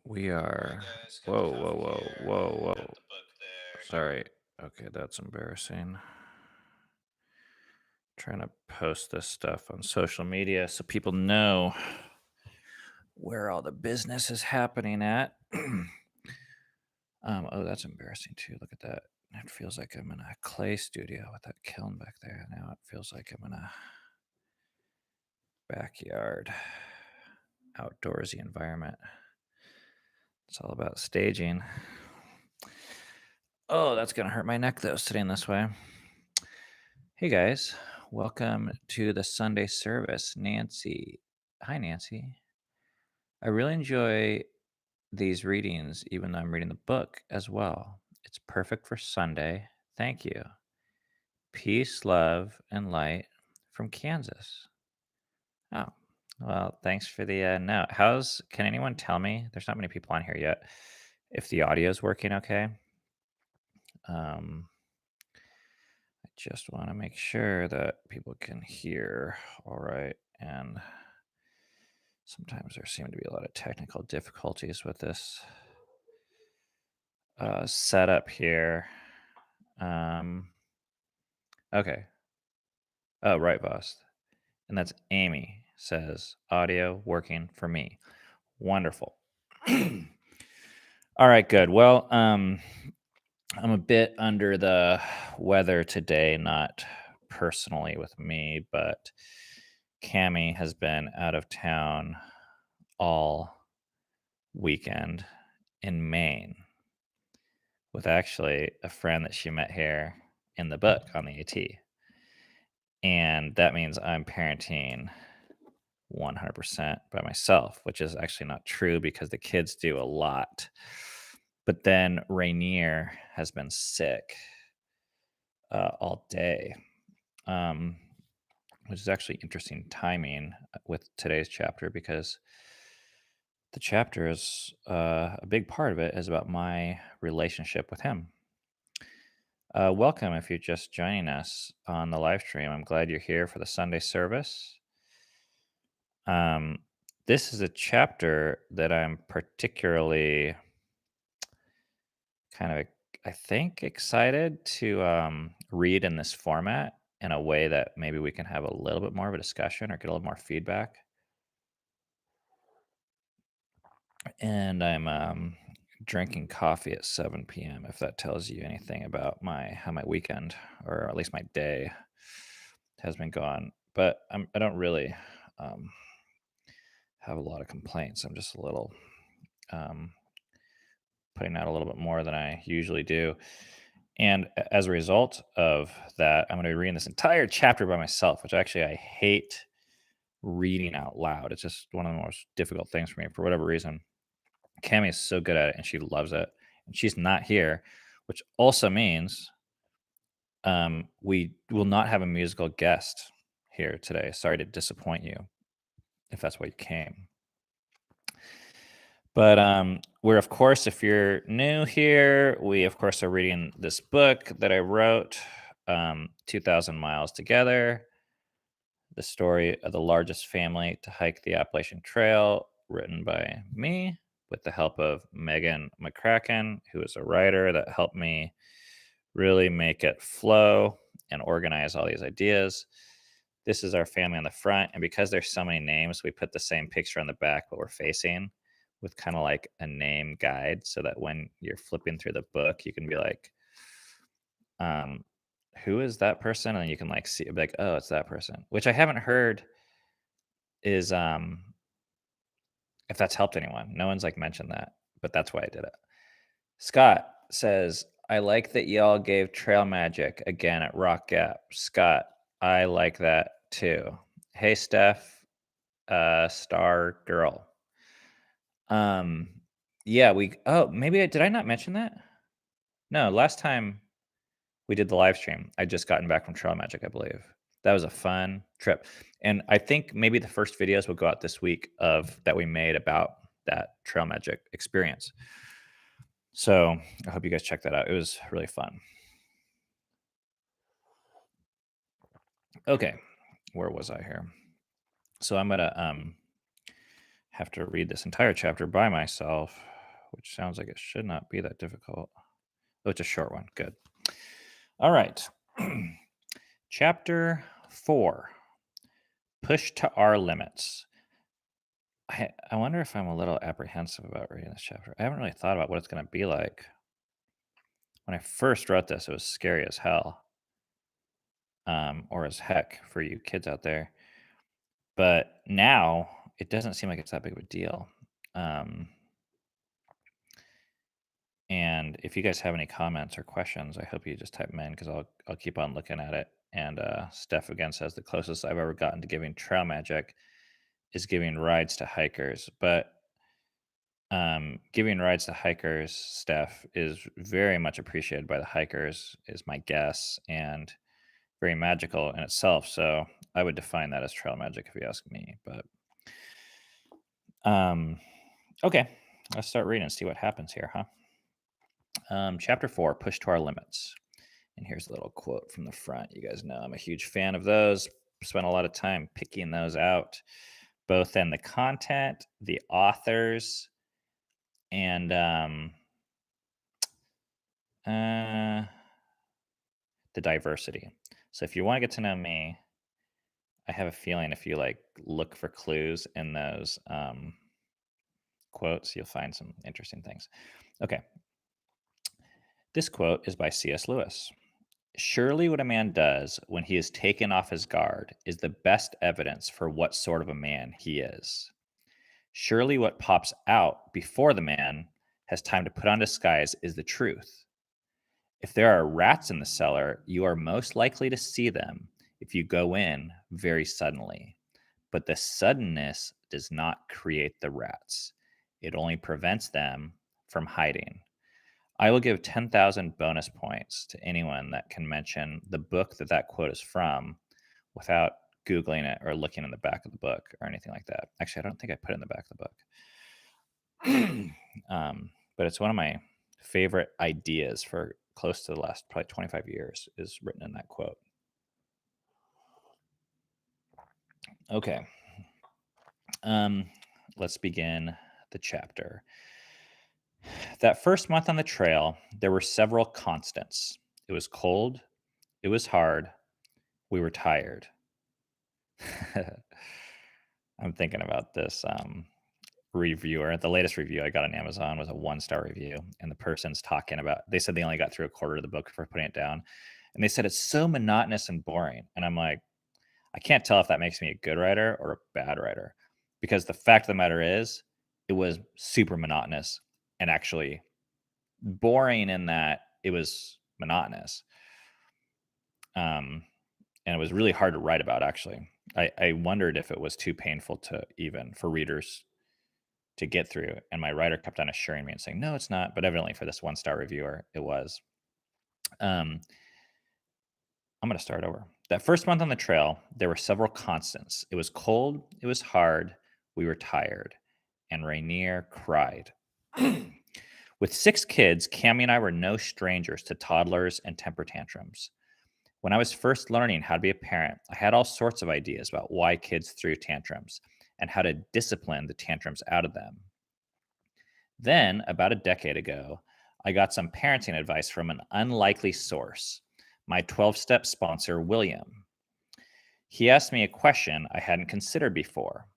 We are. Guys, got the Whoa, whoa, coffee whoa, here, whoa, got whoa. the book there. Sorry. Okay, that's embarrassing. Trying to post this stuff on social media so people know where all the business is happening at. Oh, that's embarrassing too. Look at that. It feels like I'm in a clay studio with that kiln back there. Now it feels like I'm in a backyard, outdoorsy environment. It's all about staging. Oh, that's going to hurt my neck though, sitting this way. Hey guys, welcome to the Sunday service. Nancy. Hi, Nancy. I really enjoy these readings, even though I'm reading the book as well. It's perfect for Sunday. Thank you. Peace, love, and light from Kansas. Oh, well, thanks for the note. Can anyone tell me? There's not many people on here yet. If the audio is working okay. Um, I just want to make sure that people can hear all right. And sometimes there seem to be a lot of technical difficulties with this setup here. Um, okay. Oh, right, boss. And that's Amy says audio working for me. Wonderful. All right, good. Well, I'm a bit under the weather today, not personally with me, but Cami has been out of town all weekend in Maine with actually a friend that she met here in the book on the AT. And that means I'm parenting 100% by myself, which is actually not true because the kids do a lot. But then Rainier has been sick all day, um, which is actually interesting timing with today's chapter because the chapter is a big part of it is about my relationship with him. Welcome if you're just joining us on the live stream. I'm glad you're here for the Sunday service. Um, this is a chapter that I'm particularly kind of, I think, excited to read in this format in a way that maybe we can have a little bit more of a discussion or get a little more feedback. And I'm drinking coffee at 7 p.m. If that tells you anything about how my weekend or at least my day has been gone. But I don't really um, have a lot of complaints. I'm just a little um, putting out a little bit more than I usually do. And as a result of that, I'm going to be reading this entire chapter by myself, which actually I hate reading out loud. It's just one of the most difficult things for me for whatever reason. Cami is so good at it and she loves it. And she's not here, which also means we will not have a musical guest here today. Sorry to disappoint you if that's why you came. But we're, of course, if you're new here, we, of course, are reading this book that I wrote, 2,000 Miles Together, the story of the largest family to hike the Appalachian Trail, written by me with the help of Megan McCracken, who is a writer that helped me really make it flow and organize all these ideas. This is our family on the front. And because there's so many names, we put the same picture on the back, but we're facing with kind of like a name guide so that when you're flipping through the book, you can be like, um, who is that person? And you can like see, be like, oh, it's that person, which I haven't heard is, if that's helped anyone. No one's like mentioned that, but that's why I did it. Scott says, I like that y'all gave Trail Magic again at Rock Gap. Scott, I like that too. Hey, Steph, Star Girl. Um, yeah, did I not mention that? No, last time we did the live stream, I just gotten back from Trail Magic, I believe. That was a fun trip. And I think maybe the first videos will go out this week of that we made about that Trail Magic experience. So I hope you guys check that out. It was really fun. Okay, where was I here? So I'm gonna have to read this entire chapter by myself. which sounds like it should not be that difficult. Oh, it's a short one. Good. All right. Chapter 4, Push to Our Limits. I wonder if I'm a little apprehensive about reading this chapter. I haven't really thought about what it's going to be like. When I first wrote this, it was scary as hell, or as heck for you kids out there. But now it doesn't seem like it's that big of a deal. Um, and if you guys have any comments or questions, I hope you just type them in because I'll keep on looking at it. And Steph again says the closest I've ever gotten to giving trail magic is giving rides to hikers. But giving rides to hikers, Steph, is very much appreciated by the hikers, is my guess, and very magical in itself. So I would define that as trail magic if you ask me. But okay, let's start reading and see what happens here, huh? Chapter 4, Push to Our Limits. And here's a little quote from the front. You guys know I'm a huge fan of those. Spent a lot of time picking those out, both in the content, the authors, and the diversity. So if you want to get to know me, I have a feeling if you like look for clues in those quotes, you'll find some interesting things. Okay. This quote is by C.S. Lewis. Surely what a man does when he is taken off his guard is the best evidence for what sort of a man he is. Surely what pops out before the man has time to put on disguise is the truth. If there are rats in the cellar, you are most likely to see them if you go in very suddenly. But the suddenness does not create the rats. It only prevents them from hiding. I will give 10,000 bonus points to anyone that can mention the book that quote is from without Googling it or looking in the back of the book or anything like that. Actually, I don't think I put it in the back of the book. But it's one of my favorite ideas for close to the last probably 25 years is written in that quote. Okay. Let's begin the chapter. That first month on the trail, there were several constants. It was cold. It was hard. We were tired. I'm thinking about this reviewer. The latest review I got on Amazon was a 1-star review, and the person's talking about, they said they only got through a quarter of the book before putting it down. And they said it's so monotonous and boring. And I'm like, I can't tell if that makes me a good writer or a bad writer, because the fact of the matter is, it was super monotonous and actually boring in that it was monotonous. And it was really hard to write about, actually. I wondered if it was too painful to even for readers to get through. And my writer kept on assuring me and saying, no, it's not. But evidently for this 1-star reviewer, it was. I'm going to start over. That first month on the trail, there were several constants. It was cold. It was hard. We were tired. And Rainier cried. With 6 kids, Cammie and I were no strangers to toddlers and temper tantrums. When I was first learning how to be a parent, I had all sorts of ideas about why kids threw tantrums and how to discipline the tantrums out of them. Then, about a decade ago, I got some parenting advice from an unlikely source, my 12-step sponsor, William. He asked me a question I hadn't considered before.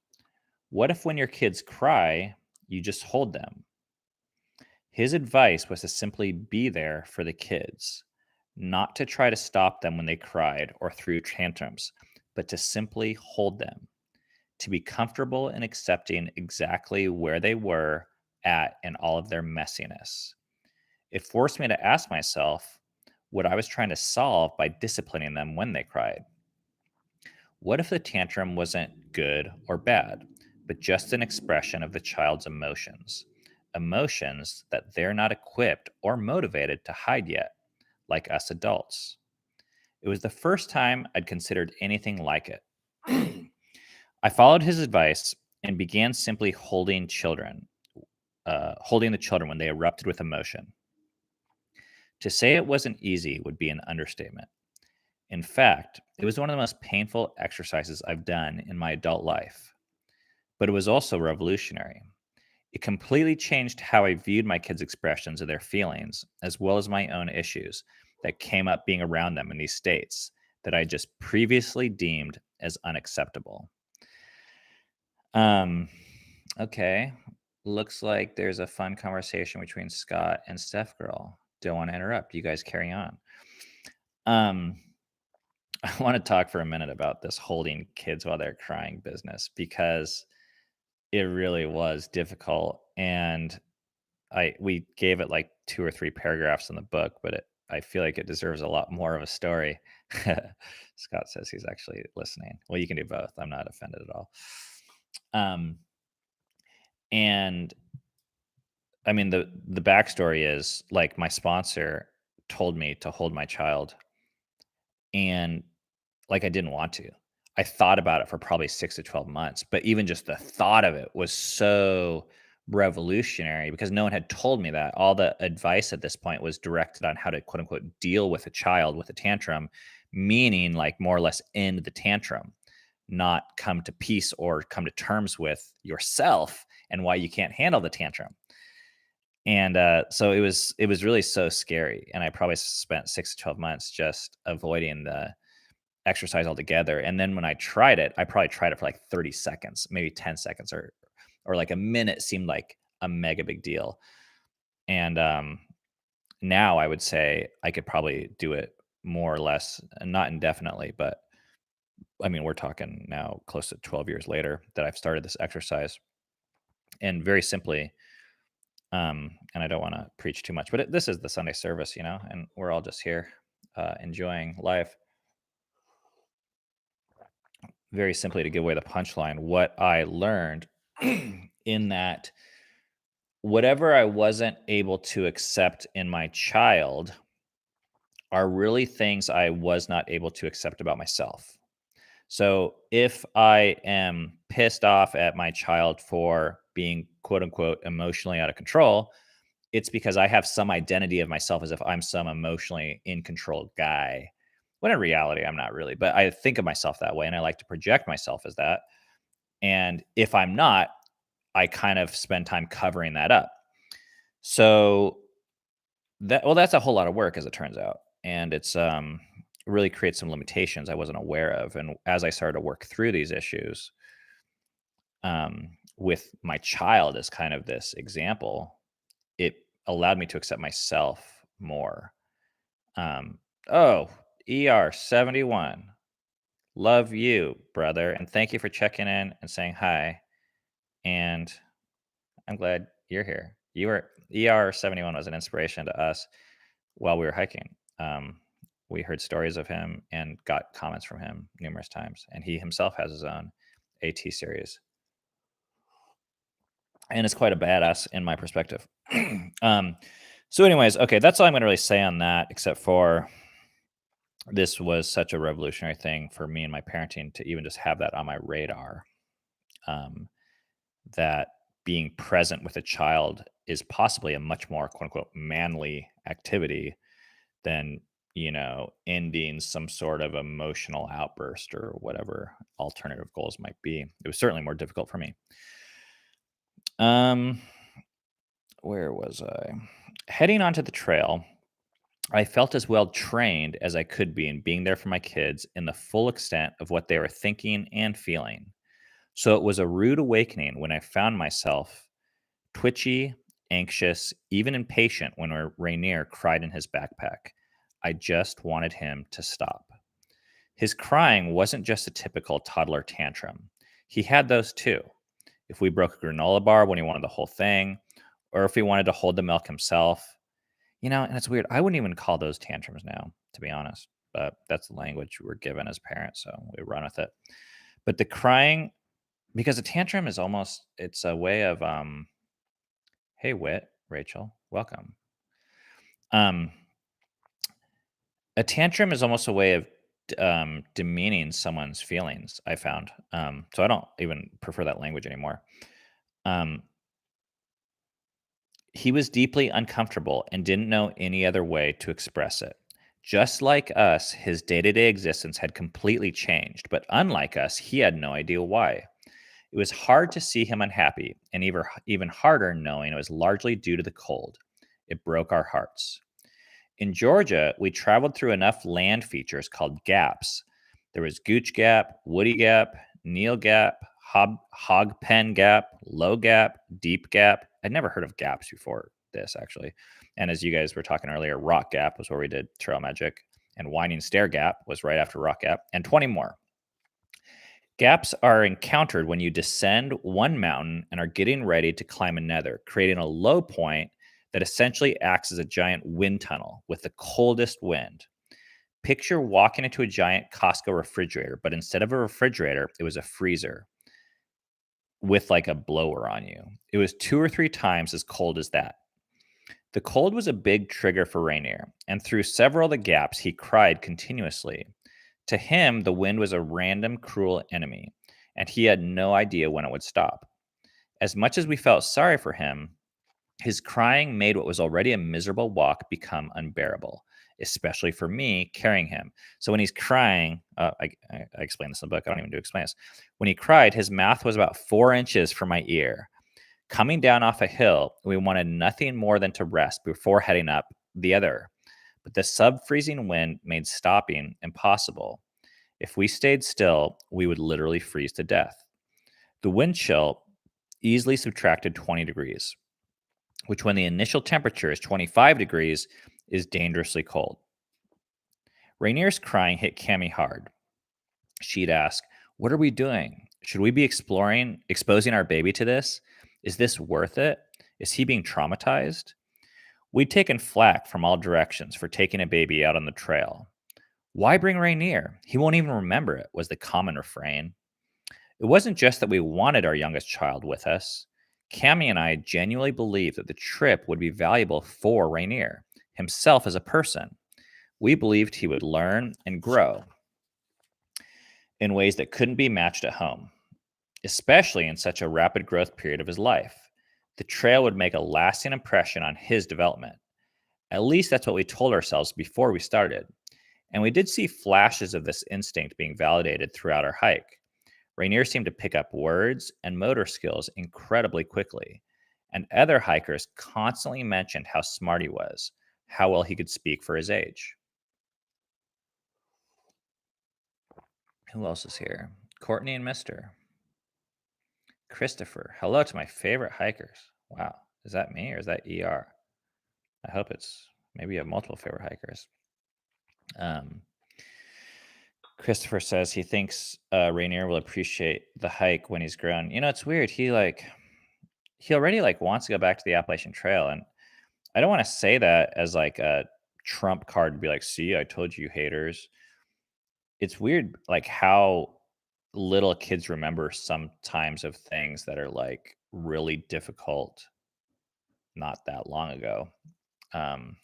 What if when your kids cry, you just hold them? His advice was to simply be there for the kids, not to try to stop them when they cried or threw tantrums, but to simply hold them, to be comfortable in accepting exactly where they were at in all of their messiness. It forced me to ask myself what I was trying to solve by disciplining them when they cried. What if the tantrum wasn't good or bad, but just an expression of the child's emotions? Emotions that they're not equipped or motivated to hide yet, like us adults. It was the first time I'd considered anything like it. I followed his advice and began simply holding the children when they erupted with emotion. To say it wasn't easy would be an understatement. In fact, it was one of the most painful exercises I've done in my adult life. But it was also revolutionary. It completely changed how I viewed my kids' expressions of their feelings, as well as my own issues that came up being around them in these states that I just previously deemed as unacceptable. Um, okay. Looks like there's a fun conversation between Scott and Steph Girl. Don't want to interrupt. You guys carry on. Um, I want to talk for a minute about this holding kids while they're crying business because it really was difficult. And we gave it like 2 or 3 paragraphs in the book, but I feel like it deserves a lot more of a story. Scott says he's actually listening. Well, you can do both. I'm not offended at all. Um, and I mean, the backstory is like my sponsor told me to hold my child, and like I didn't want to. I thought about it for probably 6 to 12 months, but even just the thought of it was so revolutionary because no one had told me that. All the advice at this point was directed on how to quote unquote deal with a child with a tantrum, meaning like more or less end the tantrum, not come to peace or come to terms with yourself and why you can't handle the tantrum. And so it was really so scary. And I probably spent 6 to 12 months just avoiding the exercise altogether. And then when I tried it, I probably tried it for like 30 seconds, maybe 10 seconds or like a minute seemed like a mega big deal. And now I would say I could probably do it more or less, not indefinitely, but I mean, we're talking now close to 12 years later that I've started this exercise. And very simply, and I don't want to preach too much, but this is the Sunday service, and we're all just here enjoying life. Very simply, to give away the punchline, what I learned in that whatever I wasn't able to accept in my child are really things I was not able to accept about myself. So if I am pissed off at my child for being quote unquote emotionally out of control, it's because I have some identity of myself as if I'm some emotionally in control guy. When in reality, I'm not really, but I think of myself that way and I like to project myself as that. And if I'm not, I kind of spend time covering that up. So that's a whole lot of work as it turns out. And it's really creates some limitations I wasn't aware of. And as I started to work through these issues, with my child as kind of this example, it allowed me to accept myself more. Um, oh, ER71. Love you, brother. And thank you for checking in and saying hi. And I'm glad you're here. You were ER71 was an inspiration to us while we were hiking. We heard stories of him and got comments from him numerous times. And he himself has his own AT series. And it's quite a badass in my perspective. um, so, anyways, okay, that's all I'm going to really say on that, except for this was such a revolutionary thing for me and my parenting to even just have that on my radar. Um, that being present with a child is possibly a much more quote unquote manly activity than ending some sort of emotional outburst or whatever alternative goals might be. It was certainly more difficult for me. um where was I? Heading onto the trail, I felt as well trained as I could be in being there for my kids in the full extent of what they were thinking and feeling. So it was a rude awakening when I found myself twitchy, anxious, even impatient when Rainier cried in his backpack. I just wanted him to stop. His crying wasn't just a typical toddler tantrum. He had those too. If we broke a granola bar when he wanted the whole thing, or if he wanted to hold the milk himself, and it's weird. I wouldn't even call those tantrums now, to be honest, but that's the language we're given as parents, so we run with it. But the crying, because a tantrum is almost, it's a way of, hey, Wit, Rachel, welcome. Um, a tantrum is almost a way of demeaning someone's feelings, I found. So I don't even prefer that language anymore. Um, he was deeply uncomfortable and didn't know any other way to express it. Just like us, his day to day existence had completely changed, but unlike us, he had no idea why. It was hard to see him unhappy, and even harder knowing it was largely due to the cold. It broke our hearts. In Georgia, we traveled through enough land features called gaps. There was Gooch Gap, Woody Gap, Neil Gap, Hog Pen Gap, Low Gap, Deep Gap. I'd never heard of gaps before this, actually. And as you guys were talking earlier, Rock Gap was where we did Trail Magic, and Winding Stair Gap was right after Rock Gap, and 20 more. Gaps are encountered when you descend one mountain and are getting ready to climb another, creating a low point that essentially acts as a giant wind tunnel with the coldest wind. Picture walking into a giant Costco refrigerator, but instead of a refrigerator, it was a freezer with like a blower on you. It was 2 or 3 times as cold as that. The cold was a big trigger for Rainier, and through several of the gaps, he cried continuously. To him, the wind was a random, cruel enemy, and he had no idea when it would stop. As much as we felt sorry for him, his crying made what was already a miserable walk become unbearable, especially for me carrying him. So when he's crying, I explained this in the book. I don't even do explain this. When he cried, his mouth was about 4 inches from my ear. Coming down off a hill, we wanted nothing more than to rest before heading up the other. But the sub-freezing wind made stopping impossible. If we stayed still, we would literally freeze to death. The wind chill easily subtracted 20 degrees, which when the initial temperature is 25 degrees is dangerously cold. Rainier's crying hit Cammy hard. She'd ask, "What are we doing? Should we be exposing our baby to this? Is this worth it? Is he being traumatized?" We'd taken flack from all directions for taking a baby out on the trail. "Why bring Rainier? He won't even remember it," was the common refrain. It wasn't just that we wanted our youngest child with us. Cammy and I genuinely believed that the trip would be valuable for Rainier, himself as a person. We believed he would learn and grow in ways that couldn't be matched at home, especially in such a rapid growth period of his life. The trail would make a lasting impression on his development. At least that's what we told ourselves before we started. And we did see flashes of this instinct being validated throughout our hike. Rainier seemed to pick up words and motor skills incredibly quickly, and other hikers constantly mentioned how smart he was, how well he could speak for his age. Who else is here? Courtney and Mister. Christopher. Hello to my favorite hikers. Wow. Is that me or is that ER? I hope it's maybe you have multiple favorite hikers. Christopher says he thinks Rainier will appreciate the hike when he's grown. You know, it's weird. He already wants to go back to the Appalachian Trail, and I don't want to say that as like a trump card to be like, "See, I told you, haters." It's weird, like how little kids remember sometimes of things that are like really difficult not that long ago. Um,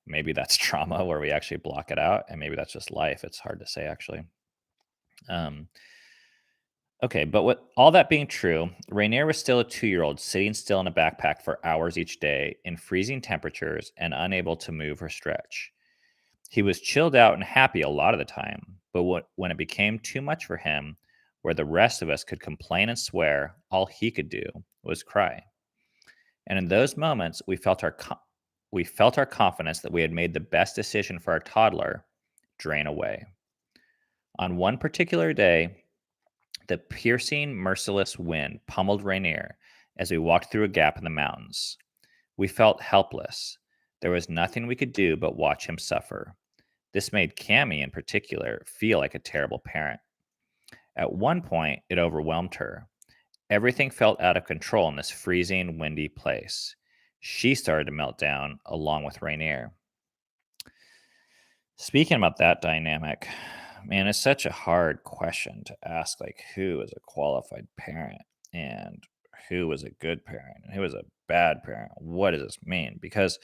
Maybe that's trauma where we actually block it out, and maybe that's just life. It's hard to say, actually. Um, okay, but with all that being true, Rainier was still a 2-year-old sitting still in a backpack for hours each day in freezing temperatures and unable to move or stretch. He was chilled out and happy a lot of the time, but when it became too much for him, where the rest of us could complain and swear, all he could do was cry. And in those moments, we felt our confidence that we had made the best decision for our toddler drain away. On one particular day, the piercing, merciless wind pummeled Rainier as we walked through a gap in the mountains. We felt helpless. There was nothing we could do but watch him suffer. This made Cammy, in particular, feel like a terrible parent. At one point, it overwhelmed her. Everything felt out of control in this freezing, windy place. She started to melt down along with Rainier. Speaking about that dynamic, man, it's such a hard question to ask, like, who is a qualified parent and who is a good parent and who is a bad parent? What does this mean? Because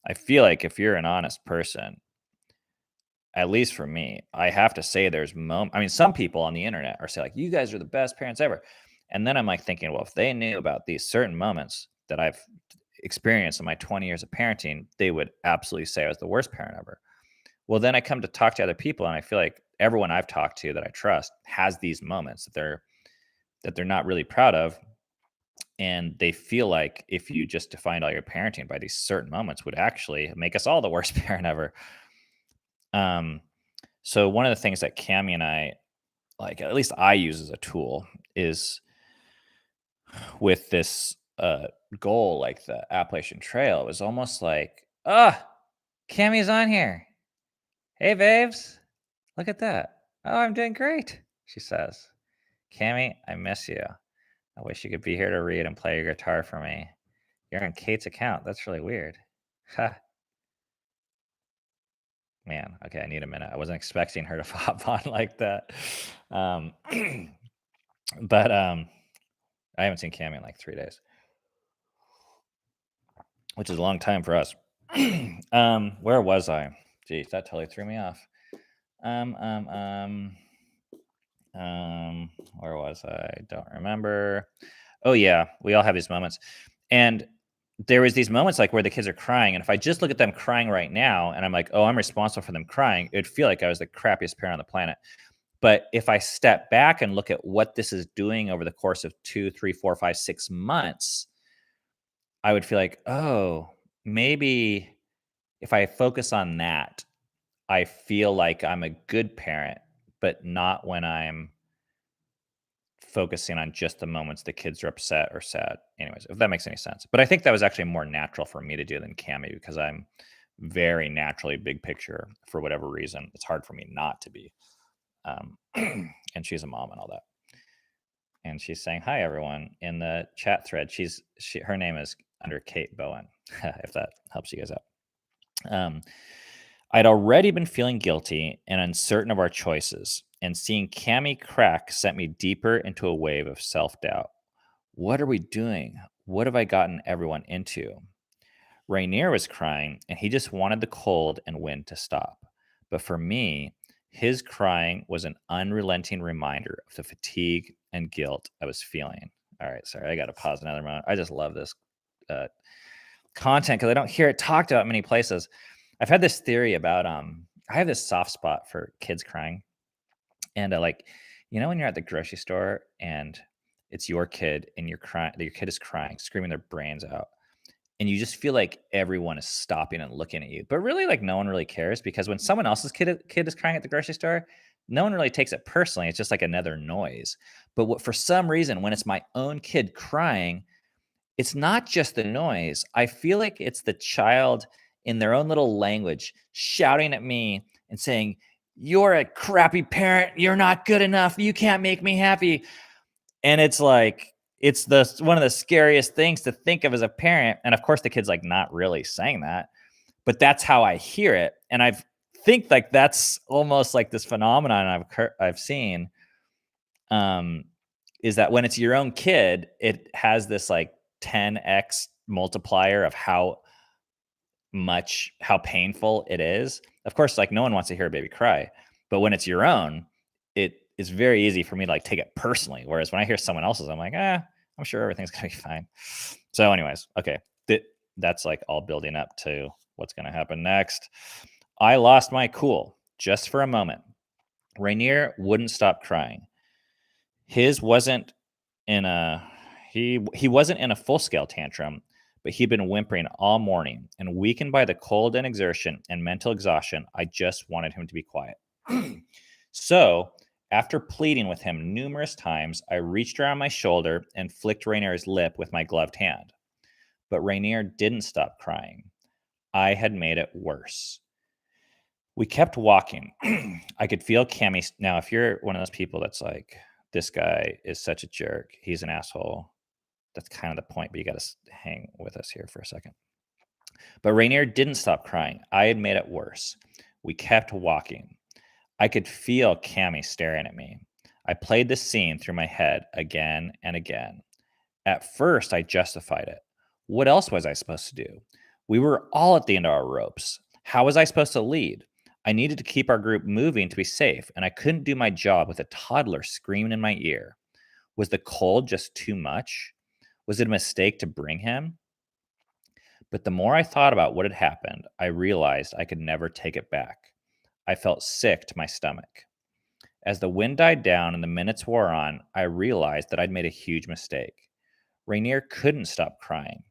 I feel like if you're an honest person, at least for me, I have to say there's I mean, some people on the internet are saying like, you guys are the best parents ever. And then I'm like thinking, well, if they knew about these certain moments that I've experienced in my 20 years of parenting, they would absolutely say I was the worst parent ever. Well, then I come to talk to other people, and I feel like everyone I've talked to that I trust has these moments that that they're not really proud of, and they feel like if you just defined all your parenting by these certain moments would actually make us all the worst parent ever. Um, so one of the things that Cami and I like, at least I use as a tool, is with this goal like the Appalachian Trail. It was almost like, ah, Cammy's on here. Hey, babes, look at that. Oh, I'm doing great, she says. Cammy, I miss you. I wish you could be here to read and play your guitar for me. You're on Kate's account. That's really weird. Ha, man. Okay, I need a minute. I wasn't expecting her to pop on like that. Um, but I haven't seen Cammy in like 3 days, which is a long time for us. Where was I? Geez, that totally threw me off. Um, um, um, where was I? Don't remember. Oh yeah, we all have these moments. And there was these moments like where the kids are crying, and if I just look at them crying right now and I'm like, "Oh, I'm responsible for them crying," it'd feel like I was the crappiest parent on the planet. But if I step back and look at what this is doing over the course of 2, 3, 4, 5, 6 months, I would feel like, "Oh, maybe if I focus on that, I feel like I'm a good parent, but not when I'm focusing on just the moments the kids are upset or sad." Anyways, if that makes any sense. But I think that was actually more natural for me to do than Cammy because I'm very naturally big picture for whatever reason. It's hard for me not to be. Um, and she's a mom and all that. And she's saying hi everyone in the chat thread. Her name is under Kate Bowen, if that helps you guys out. I'd already been feeling guilty and uncertain of our choices, and seeing Cammy crack sent me deeper into a wave of self doubt. What are we doing? What have I gotten everyone into? Rainier was crying, and he just wanted the cold and wind to stop. But for me, his crying was an unrelenting reminder of the fatigue and guilt I was feeling. All right, sorry, I got to pause another moment. I just love this uh, content because I don't hear it talked about many places. I've had this theory about I have this soft spot for kids crying, and like, when you're at the grocery store and it's your kid and you're crying, your kid is crying, screaming their brains out, and you just feel like everyone is stopping and looking at you, but really, like, no one really cares because when someone else's kid is crying at the grocery store, no one really takes it personally. It's just like another noise. But for some reason, when it's my own kid crying, it's not just the noise. I feel like it's the child in their own little language shouting at me and saying, "You're a crappy parent. You're not good enough. You can't make me happy." And it's like, it's the one of the scariest things to think of as a parent. And of course, the kid's like not really saying that, but that's how I hear it. And I think like that's almost like this phenomenon I've seen, um, is that when it's your own kid, it has this like 10x multiplier of how painful it is. Of course, like no one wants to hear a baby cry, but when it's your own, it is very easy for me to like take it personally. Whereas when I hear someone else's, I'm like, I'm sure everything's gonna be fine. So, anyways, okay, that's like all building up to what's gonna happen next. I lost my cool just for a moment. Rainier wouldn't stop crying. His wasn't in a he wasn't in a full scale tantrum, but he'd been whimpering all morning, and weakened by the cold and exertion and mental exhaustion, I just wanted him to be quiet. So, after pleading with him numerous times, I reached around my shoulder and flicked Rainier's lip with my gloved hand. But Rainier didn't stop crying. I had made it worse. We kept walking. I could feel Cammy. Now, if you're one of those people that's like, this guy is such a jerk, he's an asshole, that's kind of the point, but you got to hang with us here for a second. But Rainier didn't stop crying. I had made it worse. We kept walking. I could feel Cammy staring at me. I played the scene through my head again and again. At first, I justified it. What else was I supposed to do? We were all at the end of our ropes. How was I supposed to lead? I needed to keep our group moving to be safe, and I couldn't do my job with a toddler screaming in my ear. Was the cold just too much? Was it a mistake to bring him? But the more I thought about what had happened, I realized I could never take it back. I felt sick to my stomach. As the wind died down and the minutes wore on, I realized that I'd made a huge mistake. Rainier couldn't stop crying.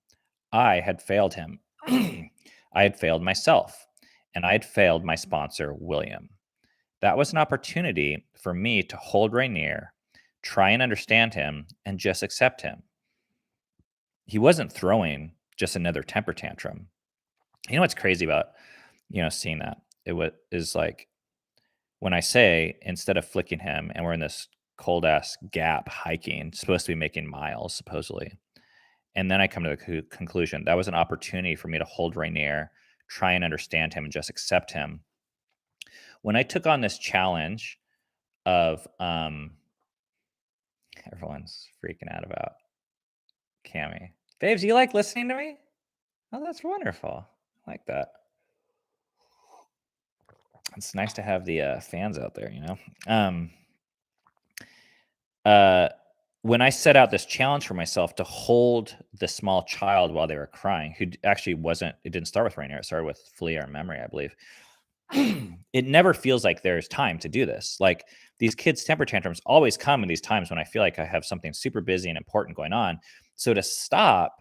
I had failed him. I had failed myself, and I had failed my sponsor, William. That was an opportunity for me to hold Rainier, try and understand him, and just accept him. He wasn't throwing just another temper tantrum. You know what's crazy about, seeing that? Is like when I say instead of flicking him and we're in this cold ass gap hiking, supposed to be making miles, supposedly. And then I come to the conclusion that was an opportunity for me to hold Rainier, try and understand him, and just accept him. When I took on this challenge of, everyone's freaking out about Cammy. Babes, you like listening to me? Oh, that's wonderful. I like that. It's nice to have the fans out there, Um, uh, when I set out this challenge for myself to hold the small child while they were crying, who actually wasn't, it didn't start with Rainier, it started with Filia or Memory, I believe. It never feels like there's time to do this. Like these kids' temper tantrums always come in these times when I feel like I have something super busy and important going on. So to stop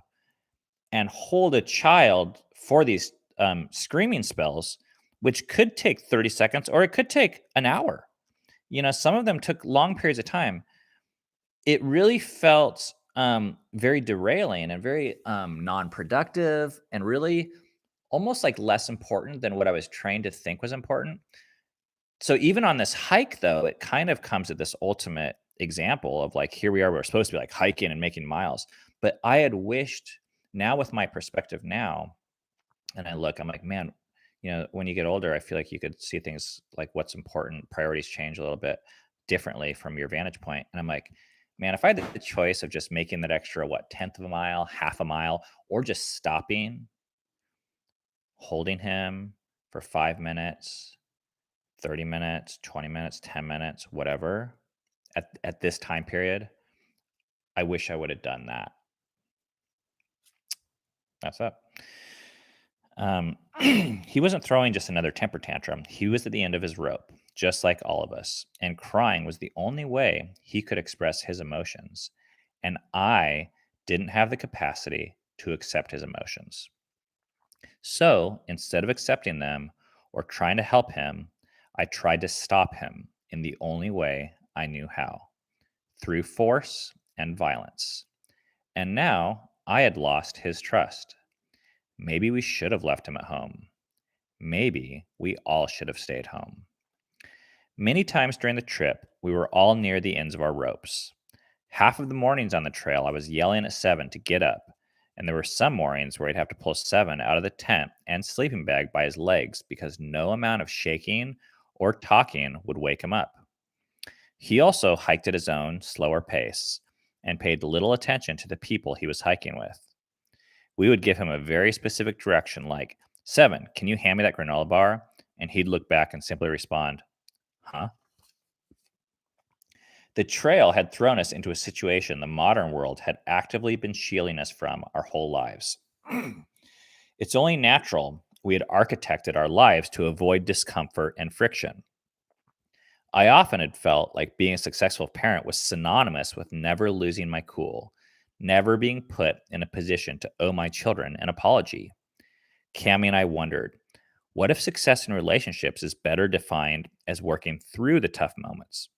and hold a child for these screaming spells, which could take 30 seconds or it could take an hour. Some of them took long periods of time. It really felt very derailing and very non-productive and really almost like less important than what I was trained to think was important. So even on this hike, though, it kind of comes at this ultimate example of like, here we are, we're supposed to be like hiking and making miles. But I had wished now with my perspective now, and I'm like, man, when you get older, I feel like you could see things like what's important, priorities change a little bit differently from your vantage point. And I'm like, man, if I had the choice of just making that extra, what, tenth of a mile, half a mile, or just stopping, holding him for 5 minutes, 30 minutes, 20 minutes, 10 minutes, whatever, at this time period, I wish I would have done that. That's up. He wasn't throwing just another temper tantrum. He was at the end of his rope, just like all of us. And crying was the only way he could express his emotions. And I didn't have the capacity to accept his emotions. So instead of accepting them or trying to help him, I tried to stop him in the only way I knew how, through force and violence. And now I had lost his trust. Maybe we should have left him at home. Maybe we all should have stayed home. Many times during the trip, we were all near the ends of our ropes. Half of the mornings on the trail, I was yelling at Seven to get up, and there were some mornings where I'd have to pull Seven out of the tent and sleeping bag by his legs because no amount of shaking or talking would wake him up. He also hiked at his own slower pace and paid little attention to the people he was hiking with. We would give him a very specific direction like, Seven, can you hand me that granola bar? And he'd look back and simply respond, huh? The trail had thrown us into a situation the modern world had actively been shielding us from our whole lives. It's only natural we had architected our lives to avoid discomfort and friction. I often had felt like being a successful parent was synonymous with never losing my cool, never being put in a position to owe my children an apology. Cammie and I wondered, what if success in relationships is better defined as working through the tough moments,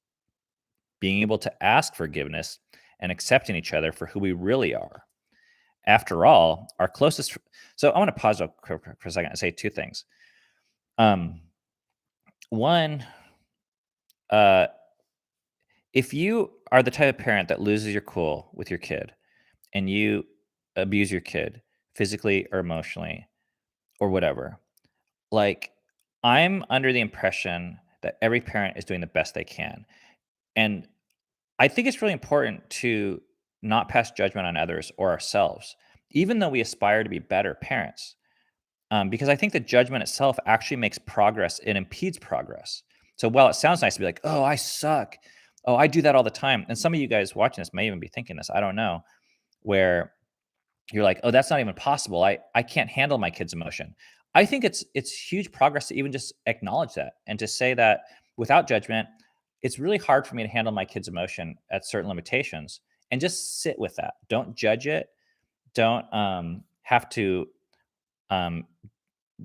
being able to ask forgiveness and accepting each other for who we really are? After all, our closest. So I want to pause for a second and say two things. One, uh, if you are the type of parent that loses your cool with your kid and you abuse your kid physically or emotionally or whatever, like I'm under the impression that every parent is doing the best they can. And I think it's really important to not pass judgment on others or ourselves, even though we aspire to be better parents. Because I think the judgment itself actually makes progress, it impedes progress. So while it sounds nice to be like, oh, I suck. Oh, I do that all the time. And some of you guys watching this may even be thinking this, I don't know, where you're like, oh, that's not even possible. I can't handle my kid's emotion. I think it's huge progress to even just acknowledge that and to say that without judgment, it's really hard for me to handle my kid's emotion at certain limitations and just sit with that. Don't judge it. Don't have to um,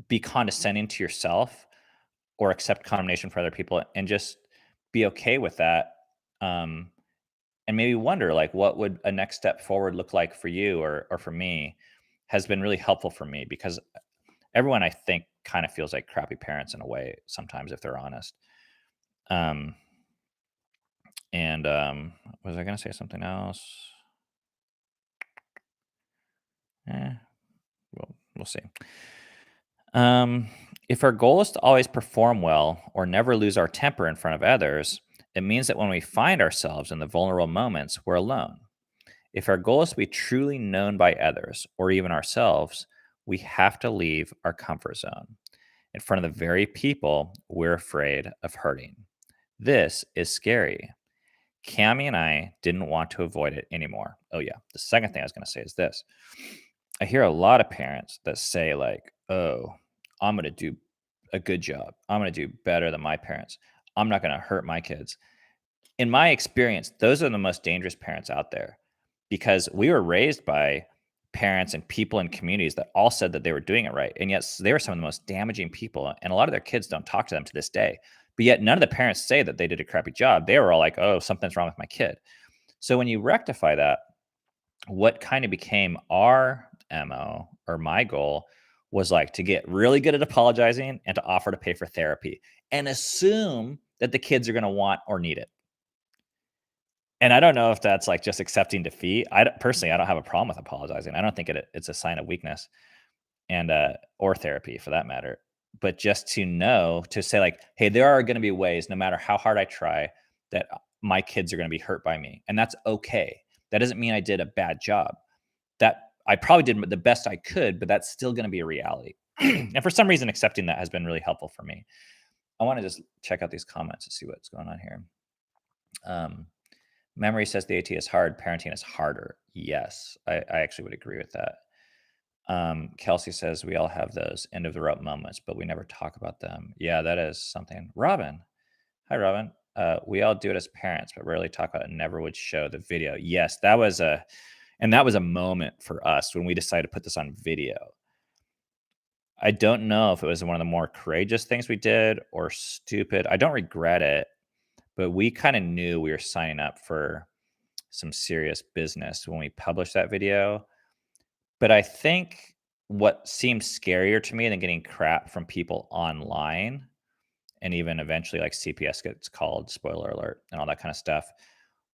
be condescending to yourself or accept condemnation for other people, and just be okay with that. Um, and maybe wonder, like, what would a next step forward look like for you or for me, has been really helpful for me, because everyone, I think, kind of feels like crappy parents in a way sometimes, if they're honest. Um, and Was I going to say something else? Eh, we'll see. Um, if our goal is to always perform well or never lose our temper in front of others, it means that when we find ourselves in the vulnerable moments, we're alone. If our goal is to be truly known by others or even ourselves, we have to leave our comfort zone in front of the very people we're afraid of hurting. This is scary. Cami and I didn't want to avoid it anymore. Oh, yeah. The second thing I was going to say is this. I hear a lot of parents that say, like, oh, I'm going to do a good job. I'm going to do better than my parents. I'm not going to hurt my kids. In my experience, those are the most dangerous parents out there, because we were raised by parents and people in communities that all said that they were doing it right. And yet they were some of the most damaging people. And a lot of their kids don't talk to them to this day. But yet none of the parents say that they did a crappy job. They were all like, oh, something's wrong with my kid. So when you rectify that, what kind of became our MO, or my goal, was like to get really good at apologizing and to offer to pay for therapy and assume that the kids are going to want or need it. And I don't know if that's like just accepting defeat. Personally, I don't have a problem with apologizing. I don't think it's a sign of weakness, and or therapy for that matter. But just to know, to say, like, hey, there are going to be ways, no matter how hard I try, that my kids are going to be hurt by me, and that's okay. That doesn't mean I did a bad job. That I probably did the best I could, but that's still going to be a reality. And for some reason, accepting that has been really helpful for me. I want to just check out these comments to see what's going on here. Um, Memory says the AT is hard. Parenting is harder. Yes, I actually would agree with that. Kelsey says we all have those end of the rope moments, but we never talk about them. Yeah, that is something. Robin. Hi, Robin. We all do it as parents, but rarely talk about it. Never would show the video. Yes, that was a moment for us when we decided to put this on video. I don't know if it was one of the more courageous things we did or stupid. I don't regret it, but we kind of knew we were signing up for some serious business when we published that video. But I think what seemed scarier to me than getting crap from people online, and even eventually like CPS gets called, spoiler alert, and all that kind of stuff,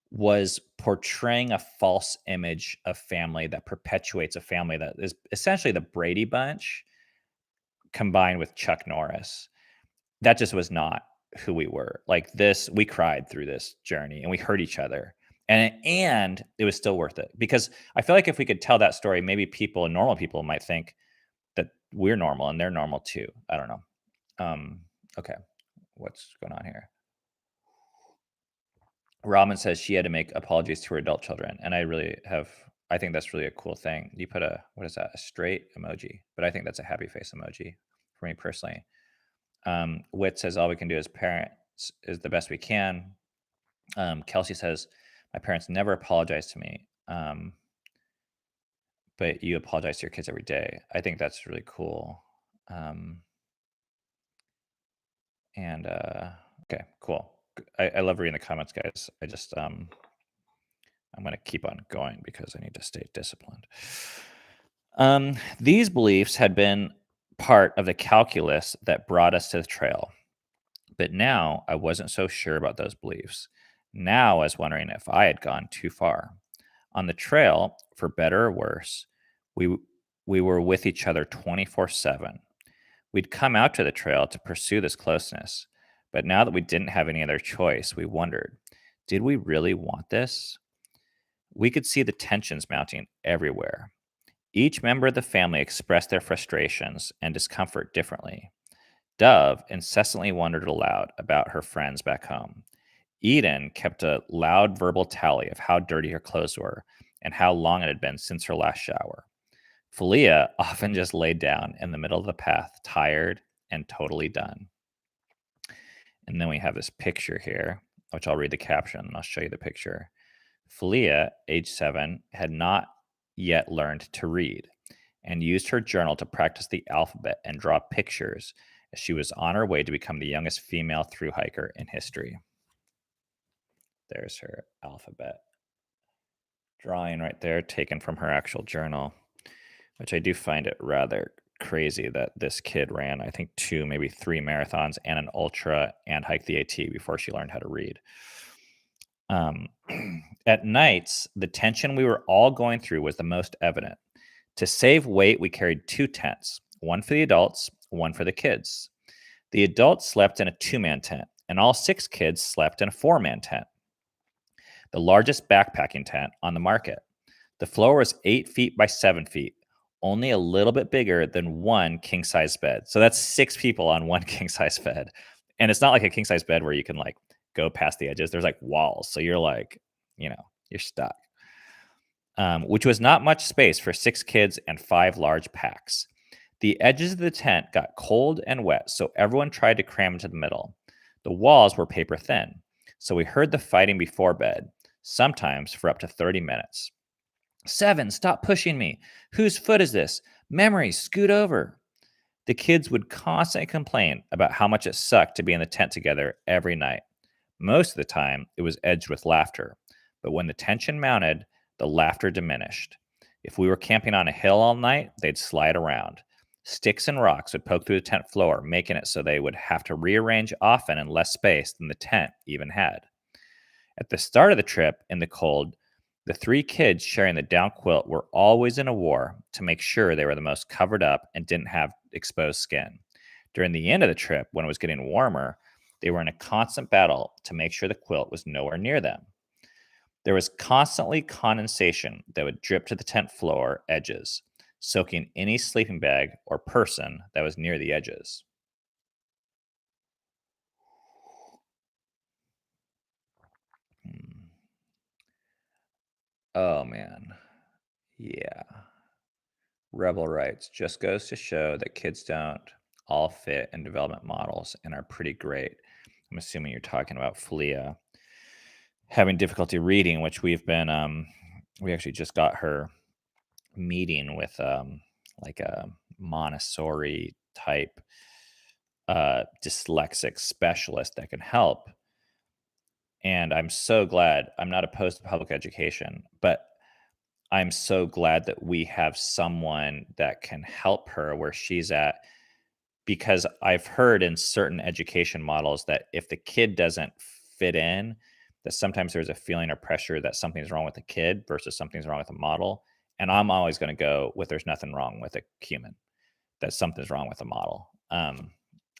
was portraying a false image of family that perpetuates a family that is essentially the Brady Bunch combined with Chuck Norris. That just was not who we were. Like this, we cried through this journey and we hurt each other. And it was still worth it, because I feel like if we could tell that story, maybe normal people might think that we're normal and they're normal too. I don't know. Um, okay. What's going on here? Robin says she had to make apologies to her adult children. And I think that's really a cool thing. You put what is that? A straight emoji, but I think that's a happy face emoji for me personally. Wit says all we can do as parents is the best we can. Kelsey says my parents never apologized to me, but you apologize to your kids every day. I think that's really cool. Okay, cool. I love reading the comments, guys. I'm going to keep on going because I need to stay disciplined. These beliefs had been part of the calculus that brought us to the trail. But now I wasn't so sure about those beliefs. Now I was wondering if I had gone too far. On the trail, for better or worse, we were with each other 24/7. We'd come out to the trail to pursue this closeness. But now that we didn't have any other choice, we wondered, did we really want this? We could see the tensions mounting everywhere. Each member of the family expressed their frustrations and discomfort differently. Dove incessantly wondered aloud about her friends back home. Eden kept a loud verbal tally of how dirty her clothes were and how long it had been since her last shower. Filia often just laid down in the middle of the path, tired and totally done. And then we have this picture here. which I'll read the caption and I'll show you the picture. Filia, age 7, had not yet learned to read and used her journal to practice the alphabet and draw pictures as she was on her way to become the youngest female thru hiker in history. There's her alphabet drawing right there, taken from her actual journal, which I do find it rather crazy that this kid ran, I think, 2, maybe 3 marathons and an ultra and hiked the AT before she learned how to read. Um, at nights, the tension we were all going through was the most evident. To save weight, we carried 2 tents, one for the adults, one for the kids. The adults slept in a 2-man tent, and all 6 kids slept in a 4-man tent, the largest backpacking tent on the market. The floor was 8 feet by 7 feet, only a little bit bigger than one king-size bed. So that's 6 people on one king-size bed. And it's not like a king-size bed where you can like go past the edges. There's like walls. So you're like, you're stuck. Which was not much space for 6 kids and 5 large packs. The edges of the tent got cold and wet, so everyone tried to cram into the middle. The walls were paper thin, so we heard the fighting before bed, sometimes for up to 30 minutes. 7, stop pushing me. Whose foot is this? Memory, scoot over. The kids would constantly complain about how much it sucked to be in the tent together every night. Most of the time, it was edged with laughter, but when the tension mounted, the laughter diminished. If we were camping on a hill all night, they'd slide around. Sticks and rocks would poke through the tent floor, making it so they would have to rearrange often in less space than the tent even had. At the start of the trip, in the cold, the 3 kids sharing the down quilt were always in a war to make sure they were the most covered up and didn't have exposed skin. During the end of the trip, when it was getting warmer, they were in a constant battle to make sure the quilt was nowhere near them. There was constantly condensation that would drip to the tent floor edges, soaking any sleeping bag or person that was near the edges. Hmm. Oh, man. Yeah. Rebel writes, just goes to show that kids don't all fit in development models and are pretty great. I'm assuming you're talking about Flia having difficulty reading, which we actually just got her meeting with like a Montessori type dyslexic specialist that can help. And I'm so glad. I'm not opposed to public education, but I'm so glad that we have someone that can help her where she's at, because I've heard in certain education models that if the kid doesn't fit in, that sometimes there's a feeling or pressure that something's wrong with the kid versus something's wrong with the model. And I'm always going to go with there's nothing wrong with a human, that something's wrong with the model.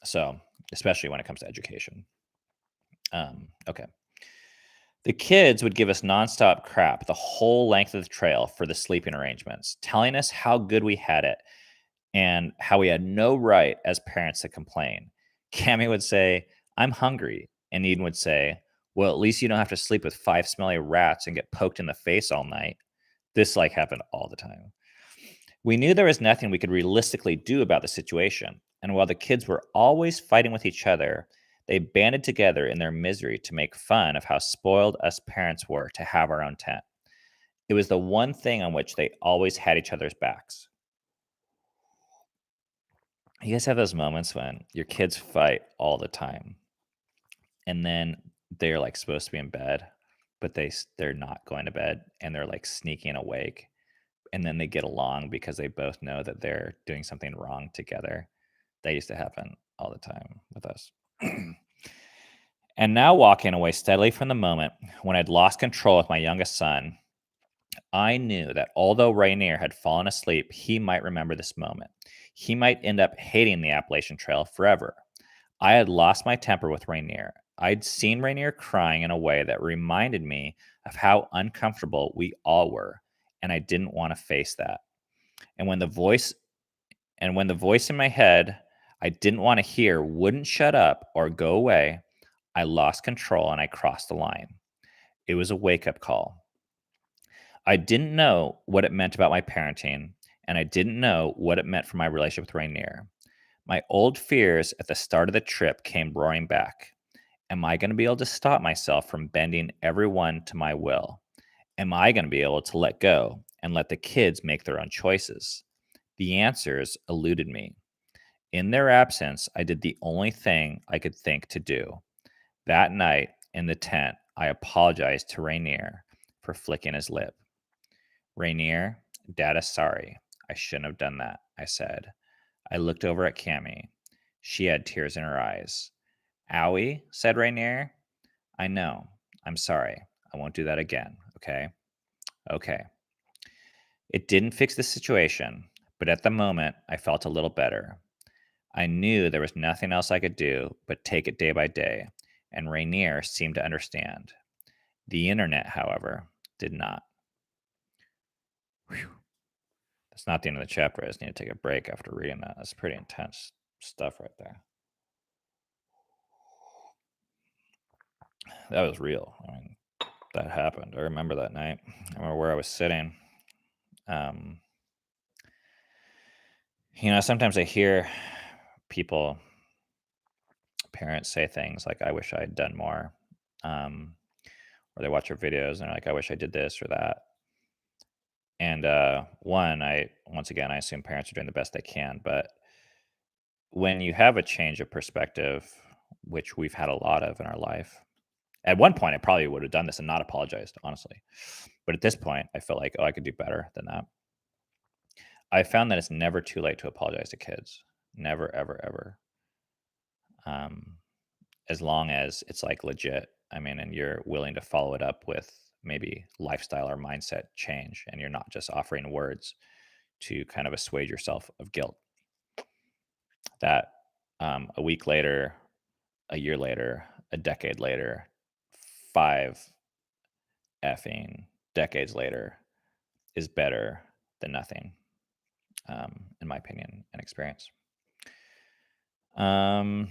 So especially when it comes to education. Okay. The kids would give us nonstop crap the whole length of the trail for the sleeping arrangements, telling us how good we had it and how we had no right as parents to complain. Cammy would say, I'm hungry. And Eden would say, well, at least you don't have to sleep with 5 smelly rats and get poked in the face all night. This like happened all the time. We knew there was nothing we could realistically do about the situation. And while the kids were always fighting with each other, they banded together in their misery to make fun of how spoiled us parents were to have our own tent. It was the one thing on which they always had each other's backs. You guys have those moments when your kids fight all the time and then they're like supposed to be in bed, but they're not going to bed and they're like sneaking awake, and then they get along because they both know that they're doing something wrong together. That used to happen all the time with us. And now, walking away steadily from the moment when I'd lost control with my youngest son, I knew that although Rainier had fallen asleep, he might remember this moment. He might end up hating the Appalachian Trail forever. I had lost my temper with Rainier. I'd seen Rainier crying in a way that reminded me of how uncomfortable we all were, and I didn't want to face that. And when the voice in my head I didn't want to hear wouldn't shut up or go away, I lost control and I crossed the line. It was a wake-up call. I didn't know what it meant about my parenting, and I didn't know what it meant for my relationship with Rainier. My old fears at the start of the trip came roaring back. Am I going to be able to stop myself from bending everyone to my will? Am I going to be able to let go and let the kids make their own choices? The answers eluded me. In their absence, I did the only thing I could think to do. That night in the tent, I apologized to Rainier for flicking his lip. Rainier, Dad is sorry. I shouldn't have done that, I said. I looked over at Cammy. She had tears in her eyes. Owie, said Rainier. I know. I'm sorry. I won't do that again, okay? Okay. It didn't fix the situation, but at the moment, I felt a little better. I knew there was nothing else I could do but take it day by day, and Rainier seemed to understand. The internet, however, did not. Whew. That's not the end of the chapter. I just need to take a break after reading that. That's pretty intense stuff right there. That was real. I mean, that happened. I remember that night. I remember where I was sitting. Um, sometimes I hear people, parents say things like, I wish I had done more. Or they watch your videos and they're like, I wish I did this or that. And once again, I assume parents are doing the best they can. But when you have a change of perspective, which we've had a lot of in our life, at one point, I probably would have done this and not apologized, honestly. But at this point, I feel like, oh, I could do better than that. I found that it's never too late to apologize to kids. Never, ever, ever. As long as it's like legit. I mean, and you're willing to follow it up with maybe lifestyle or mindset change, and you're not just offering words to kind of assuage yourself of guilt. That a week later, a year later, a decade later, 5 effing decades later is better than nothing, in my opinion and experience. Um,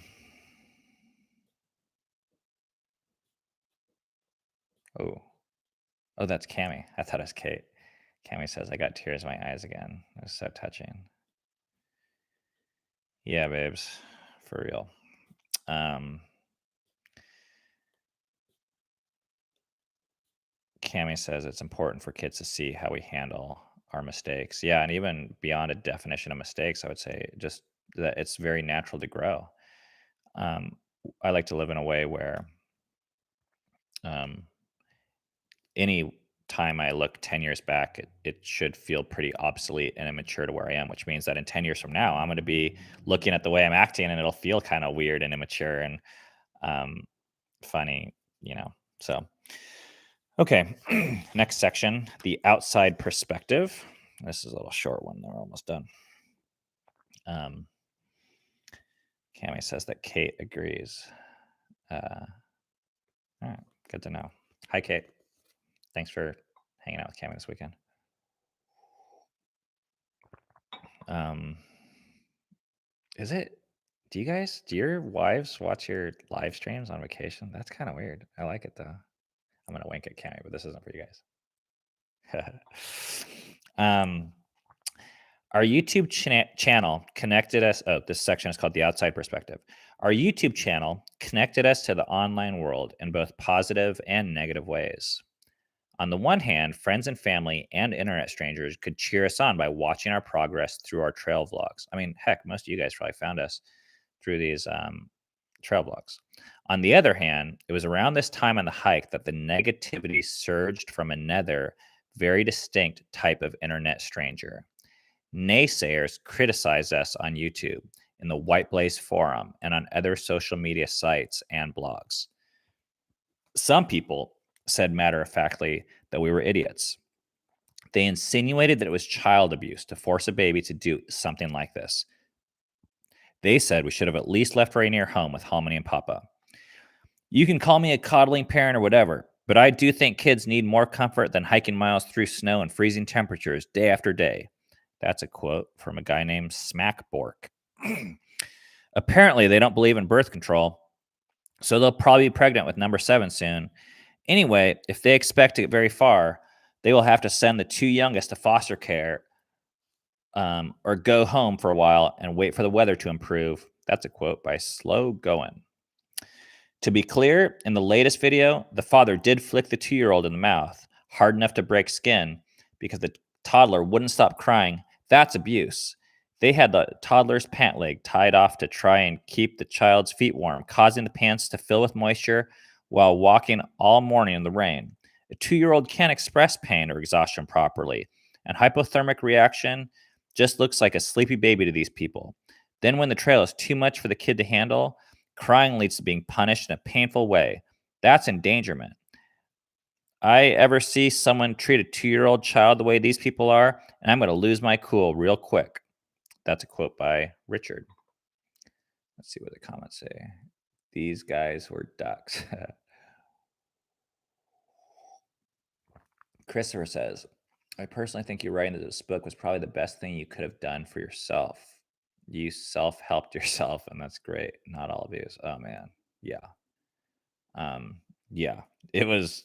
oh, oh, that's Cammy. I thought it was Kate. Cammy says, I got tears in my eyes again. It was so touching. Yeah, babes, for real. Cammy says it's important for kids to see how we handle our mistakes. Yeah, and even beyond a definition of mistakes, I would say just that it's very natural to grow. Um, I like to live in a way where um, any time I look 10 years back, it should feel pretty obsolete and immature to where I am, which means that in 10 years from now, I'm going to be looking at the way I'm acting and it'll feel kind of weird and immature and um, funny, So, okay. Next section, the outside perspective. This is a little short one. We're almost done. Cammy says that Kate agrees. All right, good to know. Hi, Kate. Thanks for hanging out with Cammy this weekend. Is it? Do your wives watch your live streams on vacation? That's kind of weird. I like it though. I'm gonna wink at Cammy, but this isn't for you guys. Our YouTube channel connected us. Oh, this section is called The Outside Perspective. Our YouTube channel connected us to the online world in both positive and negative ways. On the one hand, friends and family and internet strangers could cheer us on by watching our progress through our trail vlogs. I mean, heck, most of you guys probably found us through these trail vlogs. On the other hand, it was around this time on the hike that the negativity surged from another very distinct type of internet stranger. Naysayers criticized us on YouTube, in the White Blaze forum, and on other social media sites and blogs. Some people said matter-of-factly that we were idiots. They insinuated that it was child abuse to force a baby to do something like this. They said we should have at least left Rainier home with Hominy and Papa. You can call me a coddling parent or whatever, but I do think kids need more comfort than hiking miles through snow and freezing temperatures day after day. That's a quote from a guy named Smack Bork. Apparently, they don't believe in birth control, so they'll probably be pregnant with number 7 soon. Anyway, if they expect to get very far, they will have to send the 2 youngest to foster care or go home for a while and wait for the weather to improve. That's a quote by Slow Going. To be clear, in the latest video, the father did flick the 2-year-old in the mouth, hard enough to break skin, because the toddler wouldn't stop crying. That's abuse. They had the toddler's pant leg tied off to try and keep the child's feet warm, causing the pants to fill with moisture while walking all morning in the rain. A 2-year-old can't express pain or exhaustion properly, and hypothermic reaction just looks like a sleepy baby to these people. Then, when the trail is too much for the kid to handle, crying leads to being punished in a painful way. That's endangerment. I ever see someone treat a 2-year-old child the way these people are, and I'm going to lose my cool real quick. That's a quote by Richard. Let's see what the comments say. These guys were ducks. Christopher says, I personally think you writing this book was probably the best thing you could have done for yourself. You self-helped yourself, and that's great. Not all of you. Oh, man. Yeah. Yeah. It was,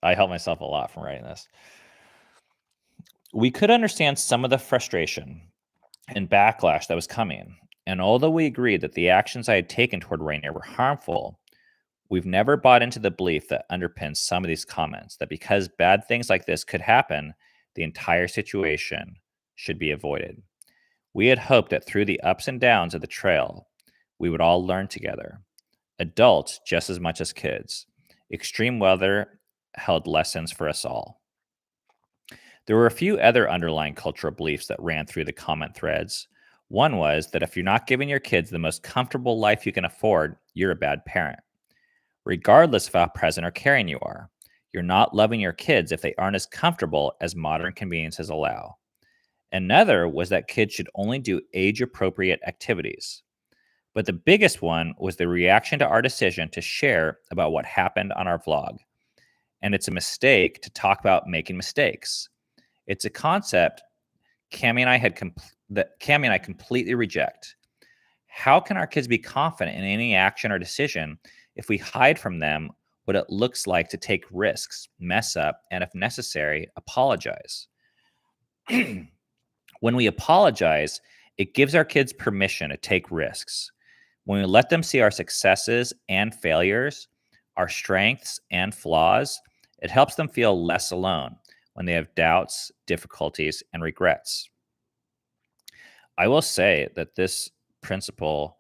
I helped myself a lot from writing this. We could understand some of the frustration and backlash that was coming. And although we agreed that the actions I had taken toward Rainier were harmful, we've never bought into the belief that underpins some of these comments, that because bad things like this could happen, the entire situation should be avoided. We had hoped that through the ups and downs of the trail, we would all learn together, adults just as much as kids. Extreme weather held lessons for us all. There were a few other underlying cultural beliefs that ran through the comment threads. One was that if you're not giving your kids the most comfortable life you can afford, you're a bad parent. Regardless of how present or caring you are, you're not loving your kids if they aren't as comfortable as modern conveniences allow. Another was that kids should only do age-appropriate activities. But the biggest one was the reaction to our decision to share about what happened on our vlog. And it's a mistake to talk about making mistakes. It's a concept Cami and I completely reject. How can our kids be confident in any action or decision if we hide from them what it looks like to take risks, mess up, and if necessary, apologize? When we apologize, it gives our kids permission to take risks. When we let them see our successes and failures, our strengths and flaws, it helps them feel less alone when they have doubts, difficulties, and regrets. I will say that this principle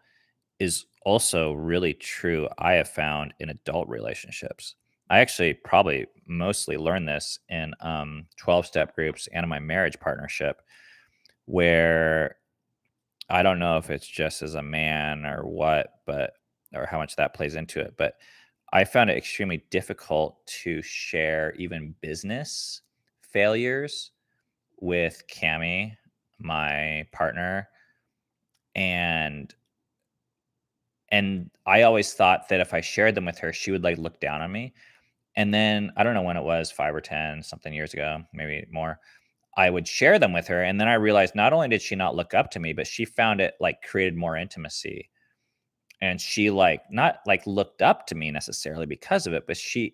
is also really true, I have found, in adult relationships. I actually probably mostly learned this in 12-step groups and in my marriage partnership, where I don't know if it's just as a man or what, or how much that plays into it, but I found it extremely difficult to share even business failures with Cami, my partner, and I always thought that if I shared them with her, she would like look down on me. And then I don't know when it was, 5 or 10 something years ago, maybe more. I would share them with her, and then I realized not only did she not look up to me, but she found it like created more intimacy. And she like not like looked up to me necessarily because of it, but she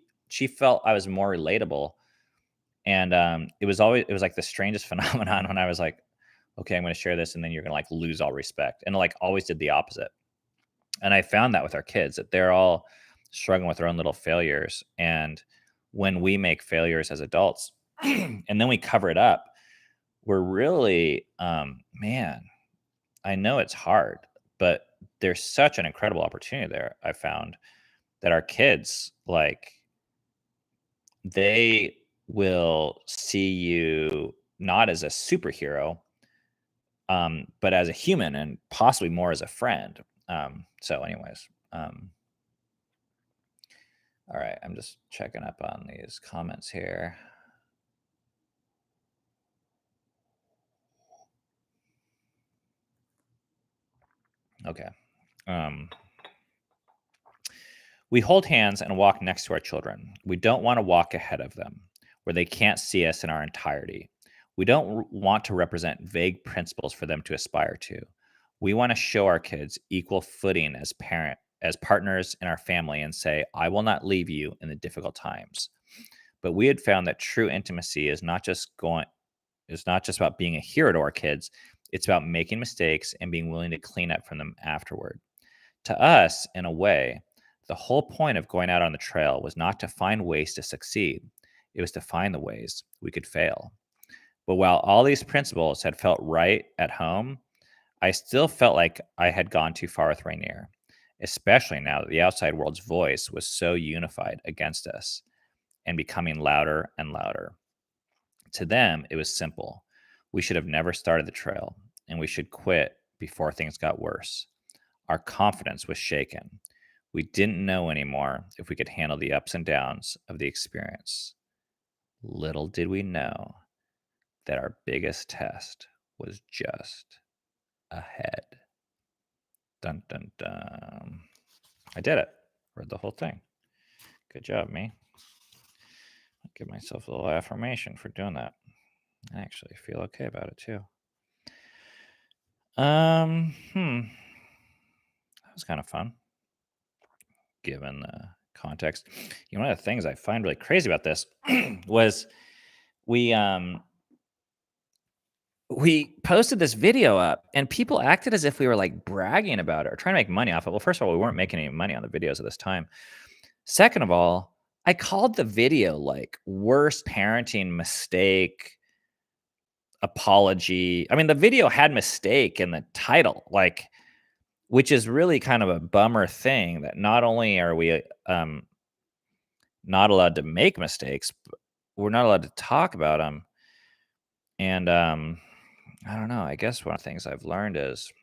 felt I was more relatable. And it was like the strangest phenomenon when I was like, okay, I'm going to share this, and then you're going to like lose all respect, and like always did the opposite. And I found that with our kids, that they're all struggling with their own little failures. And when we make failures as adults and then we cover it up, we're really, man, I know it's hard, but there's such an incredible opportunity there. I found that our kids, like, they will see you not as a superhero, but as a human and possibly more as a friend. So anyways, all right, I'm just checking up on these comments here. Okay. We hold hands and walk next to our children. We don't want to walk ahead of them, where they can't see us in our entirety. We don't want to represent vague principles for them to aspire to. We want to show our kids equal footing as partners in our family, and say, I will not leave you in the difficult times. But we had found that true intimacy is not just about being a hero to our kids. It's about making mistakes and being willing to clean up from them afterward. To us, in a way, The whole point of going out on the trail was not to find ways to succeed, it was to find the ways we could fail. But while all these principles had felt right at home, I still felt like I had gone too far with Rainier, especially now that the outside world's voice was so unified against us and becoming louder and louder. To them, it was simple. We should have never started the trail, and we should quit before things got worse. Our confidence was shaken. We didn't know anymore if we could handle the ups and downs of the experience. Little did we know that our biggest test was just ahead. Dun dun dun. I did it. Read the whole thing. Good job, me. I'll give myself a little affirmation for doing that. I actually feel okay about it too. That was kind of fun, given the context. One of the things I find really crazy about this was we we posted this video up and people acted as if we were like bragging about it or trying to make money off it. Well, first of all, we weren't making any money on the videos at this time. Second of all, I called the video like worst parenting mistake apology. I mean, the video had mistake in the title, like, which is really kind of a bummer thing that not only are we not allowed to make mistakes, but we're not allowed to talk about them. And I don't know. I guess one of the things I've learned is,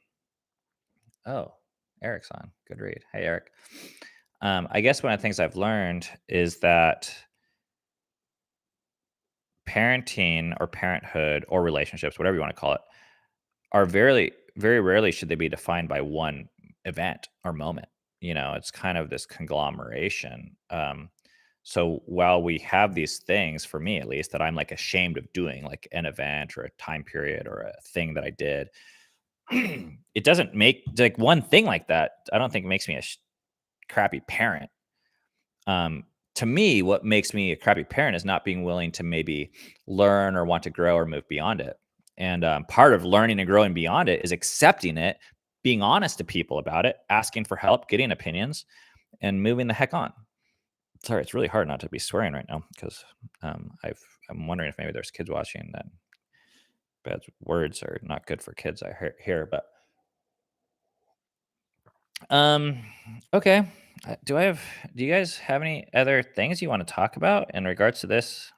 oh, Eric's on. Good read. Hey, Eric. I guess one of the things I've learned is that parenting or parenthood or relationships, whatever you want to call it, are very rarely should they be defined by one event or moment. It's kind of this conglomeration. So while we have these things, for me at least, that I'm like ashamed of doing, like an event or a time period or a thing that I did, it doesn't make like one thing like that. I don't think makes me a crappy parent. To me, what makes me a crappy parent is not being willing to maybe learn or want to grow or move beyond it. And part of learning and growing beyond it is accepting it, being honest to people about it, asking for help, getting opinions, and moving the heck on. Sorry, it's really hard not to be swearing right now because I'm wondering if maybe there's kids watching. That bad words are not good for kids. I hear, but um, okay. Do you guys have any other things you want to talk about in regards to this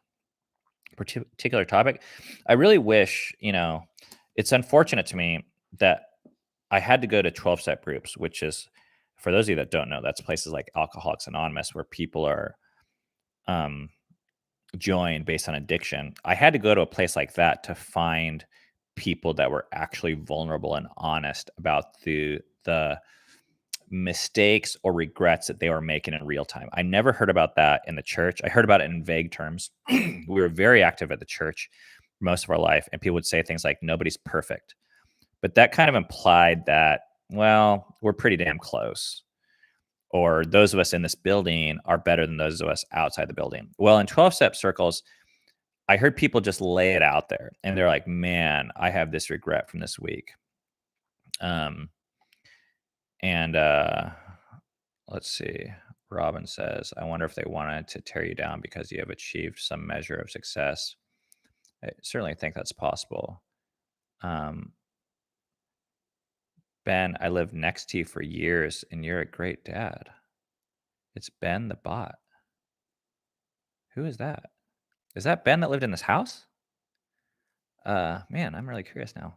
particular topic? I really wish, it's unfortunate to me that I had to go to 12-step groups, which is, for those of you that don't know, that's places like Alcoholics Anonymous where people are um, joined based on addiction. I had to go to a place like that to find people that were actually vulnerable and honest about the mistakes or regrets that they were making in real time. I never heard about that in the church. I heard about it in vague terms. We were very active at the church most of our life, and people would say things like, nobody's perfect. But that kind of implied that, well, we're pretty damn close. Or those of us in this building are better than those of us outside the building. Well, in 12-step circles, I heard people just lay it out there. And they're like, man, I have this regret from this week. And let's see. Robin says, I wonder if they wanted to tear you down because you have achieved some measure of success. I certainly think that's possible. Ben, I lived next to you for years and you're a great dad. It's Ben the bot. Who is that? Is that Ben that lived in this house? Man, I'm really curious now.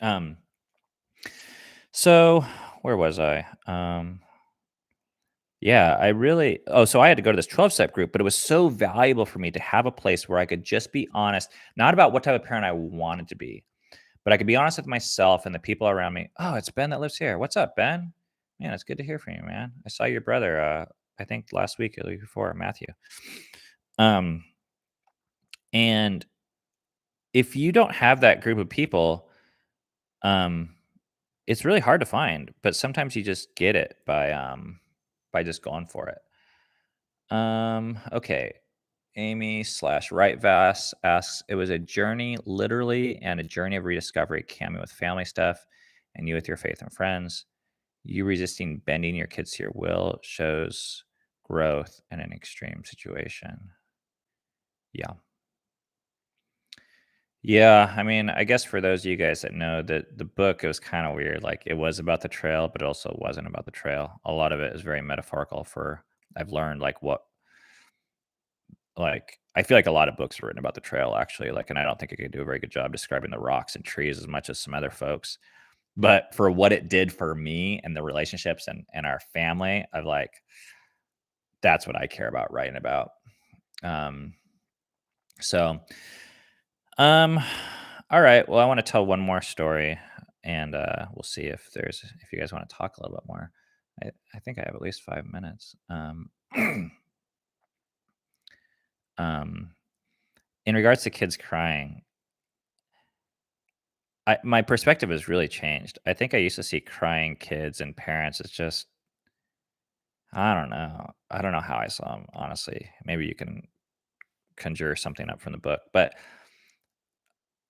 um, so where was I? Yeah, so I had to go to this 12-step group, but it was so valuable for me to have a place where I could just be honest, not about what type of parent I wanted to be, but I could be honest with myself and the people around me. Oh, it's Ben that lives here. What's up, Ben? Man, it's good to hear from you, man. I saw your brother, I think last week or the week before, Matthew. And if you don't have that group of people, um, it's really hard to find, but sometimes you just get it by just going for it. Okay. Amy slash Right Vass asks, it was a journey, literally, and a journey of rediscovery, Cammy with family stuff, and you with your faith and friends. You resisting bending your kids to your will shows growth in an extreme situation. Yeah. Yeah, I mean, I guess for those of you guys that know that the book, it was kind of weird. Like it was about the trail, but it also wasn't about the trail. A lot of it is very metaphorical for I've learned like what like I feel like a lot of books are written about the trail actually. Like, and I don't think I could do a very good job describing the rocks and trees as much as some other folks. But for what it did for me and the relationships and our family, I've like that's what I care about writing about. Um, so Um, all right. Well, I want to tell one more story, and we'll see if you guys want to talk a little bit more. I think I have at least 5 minutes. Um, in regards to kids crying, my perspective has really changed. I think I used to see crying kids and parents as just I don't know. I don't know how I saw them honestly. Maybe you can conjure something up from the book, but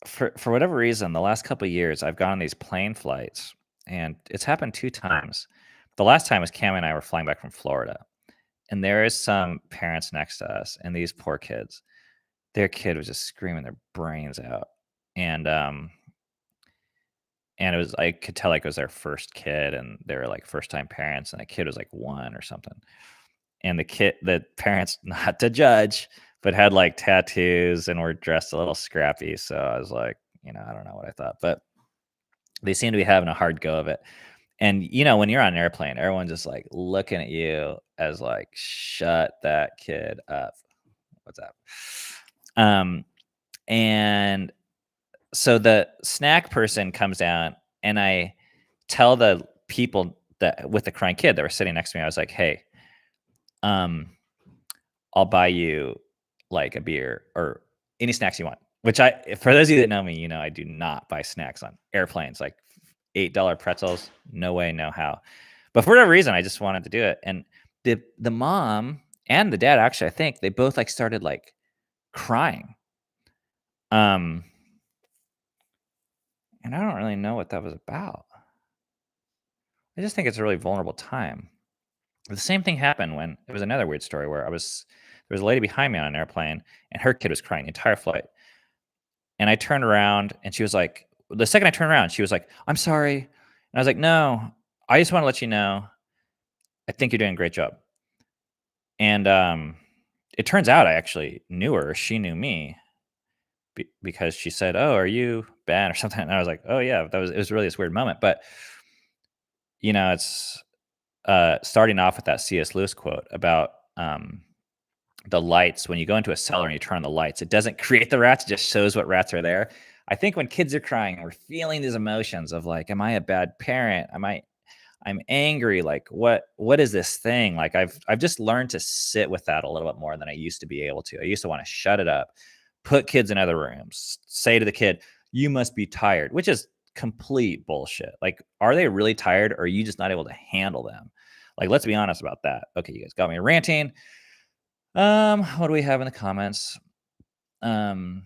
for whatever reason, the last couple of years, I've gone on these plane flights, and it's happened 2 times. The last time was Cam and I were flying back from Florida, and there is some parents next to us, and these poor kids, their kid was just screaming their brains out, and, um, and it was I could tell, like, it was their first kid, and they were, like, first-time parents, and the kid was, like, 1 or something, and the parents, not to judge, but had, like, tattoos and were dressed a little scrappy, so I was like, I don't know what I thought, but they seem to be having a hard go of it. And, when you're on an airplane, everyone's just, like, looking at you as, like, "Shut that kid up. What's up?" Um, and so the snack person comes down, and I tell the people that with the crying kid that were sitting next to me, I was like, "Hey, um, I'll buy you, like, a beer or any snacks you want." Which for those of you that know me, I do not buy snacks on airplanes, like, $8 pretzels, no way, no how. But for whatever reason, I just wanted to do it, and the mom and the dad, actually, I think they both, like, started, like, crying. Um, and I don't really know what that was about. I just think it's a really vulnerable time. The same thing happened when it was another weird story where there was a lady behind me on an airplane, and her kid was crying the entire flight, and I turned around, and she was like the second I turned around, she was like, "I'm sorry." And I was like, "No, I just wanna let you know, I think you're doing a great job." And, it turns out I actually knew her, she knew me because she said, "Oh, are you Ben?" or something, and I was like, "Oh, yeah." It was really this weird moment, but, it's, starting off with that C.S. Lewis quote about, the lights. When you go into a cellar and you turn on the lights, it doesn't create the rats, it just shows what rats are there. I think when kids are crying and we're feeling these emotions of like, am I a bad parent? I'm angry. Like what is this thing? Like I've just learned to sit with that a little bit more than I used to be able to. I used to want to shut it up, put kids in other rooms, say to the kid, you must be tired, which is complete bullshit. Like, are they really tired or are you just not able to handle them? Like, let's be honest about that. Okay, you guys got me ranting. What do we have in the comments? Um,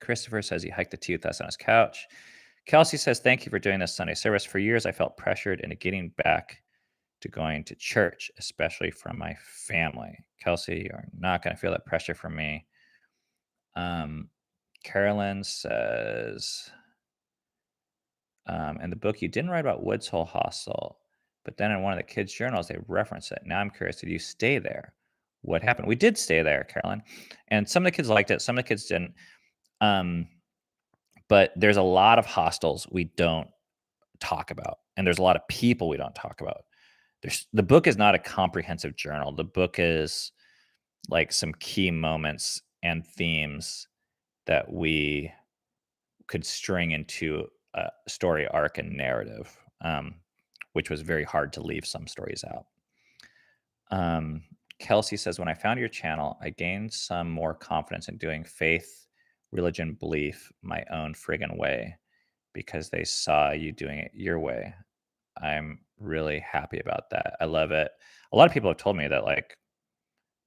Christopher says he hiked the tea with us on his couch. Kelsey says, thank you for doing this Sunday service. For years, I felt pressured into getting back to going to church, especially from my family. Kelsey, you're not going to feel that pressure from me. Um, Carolyn says, in the book, you didn't write about Woods Hole Hostel, but then in one of the kids' journals, they reference it. Now I'm curious, did you stay there? What happened? We did stay there, Carolyn. And some of the kids liked it, some of the kids didn't. Um, but there's a lot of hostels we don't talk about, and there's a lot of people we don't talk about. The book is not a comprehensive journal. The book is like some key moments and themes that we could string into a story arc and narrative, which was very hard to leave some stories out. Um, Kelsey says, when I found your channel, I gained some more confidence in doing faith, religion, belief my own friggin' way because they saw you doing it your way. I'm really happy about that. I love it. A lot of people have told me that, like,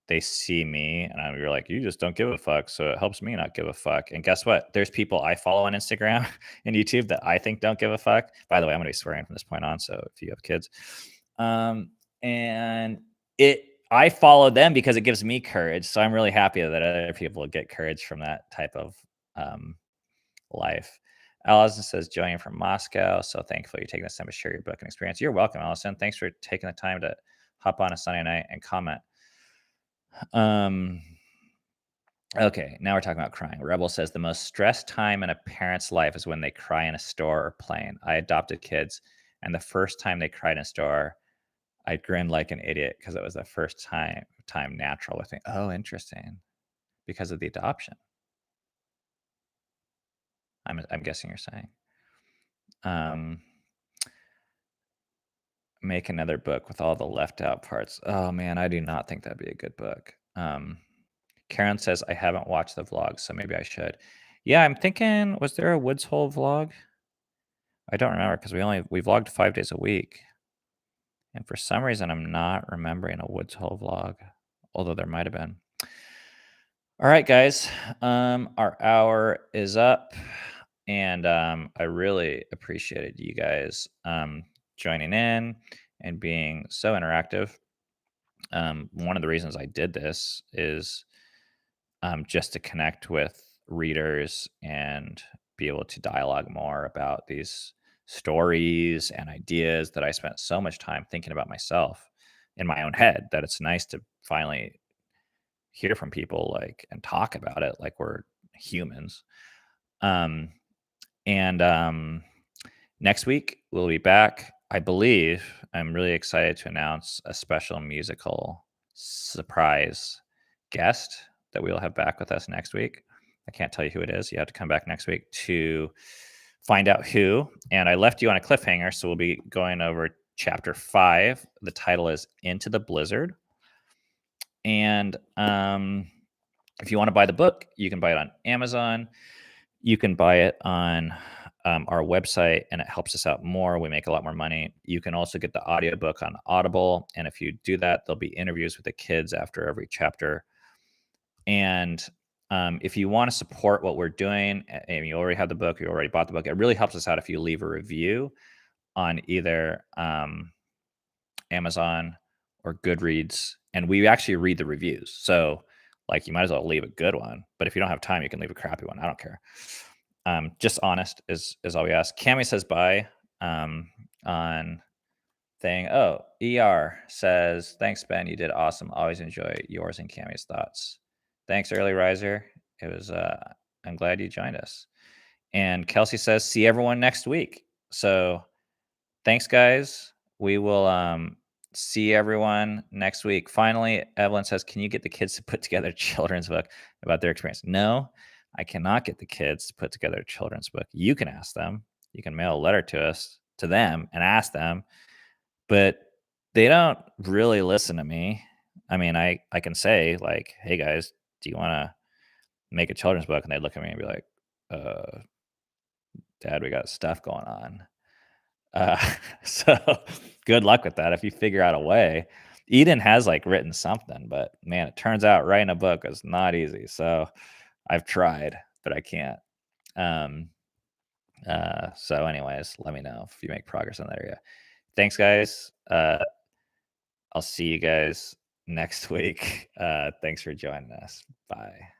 they see me and you're like, you just don't give a fuck. So it helps me not give a fuck. And guess what? There's people I follow on Instagram and YouTube that I think don't give a fuck. By the way, I'm going to be swearing from this point on. So if you have kids, and I follow them because it gives me courage. So I'm really happy that other people get courage from that type of um, life. Allison says, joining from Moscow. So thankful you're taking this time to share your book and experience. You're welcome, Allison. Thanks for taking the time to hop on a Sunday night and comment. Um, okay, now we're talking about crying. Rebel says the most stressed time in a parent's life is when they cry in a store or plane. I adopted kids, and the first time they cried in a store, I grinned like an idiot because it was the first time natural with me. Oh, interesting. Because of the adoption. I'm guessing you're saying. Um, make another book with all the left out parts. Oh man, I do not think that'd be a good book. Karen says I haven't watched the vlog, so maybe I should. Yeah, I'm thinking, was there a Woods Hole vlog? I don't remember because we vlogged 5 days a week. And for some reason I'm not remembering a Woods Hole vlog, although there might have been. All right, guys. Our hour is up. And I really appreciated you guys joining in and being so interactive. One of the reasons I did this is just to connect with readers and be able to dialogue more about these stories and ideas that I spent so much time thinking about myself in my own head, that it's nice to finally hear from people like and talk about it like we're humans. Um, and Next week we'll be back. I believe I'm really excited to announce a special musical surprise guest that we'll have back with us next week. I can't tell you who it is. You have to come back next week to find out who. And I left you on a cliffhanger, so we'll be going over chapter 5. The title is Into the Blizzard. And if you want to buy the book, you can buy it on Amazon. You can buy it on our website, and it helps us out more. We make a lot more money. You can also get the audiobook on Audible. And if you do that, there'll be interviews with the kids after every chapter. And if you want to support what we're doing, and you already have the book, you already bought the book, it really helps us out if you leave a review on either Amazon or Goodreads. And we actually read the reviews. So, like, you might as well leave a good one. But if you don't have time, you can leave a crappy one. I don't care. Just honest is all we ask. Cami says bye on thing. Oh, ER says, thanks, Ben. You did awesome. Always enjoy yours and Cami's thoughts. Thanks, Early Riser. It was, I'm glad you joined us. And Kelsey says, see everyone next week. So thanks, guys. We will see everyone next week. Finally, Evelyn says, can you get the kids to put together a children's book about their experience? No, I cannot get the kids to put together a children's book. You can ask them. You can mail a letter to them and ask them, but they don't really listen to me. I mean, I can say like, hey guys, do you want to make a children's book? And they'd look at me and be like, Dad, we got stuff going on. Uh, so good luck with that if you figure out a way. Eden has like written something, but man, it turns out writing a book is not easy. So I've tried, but I can't. Um, so anyways, let me know if you make progress in that area. Thanks, guys. I'll see you guys next week. Thanks for joining us. Bye.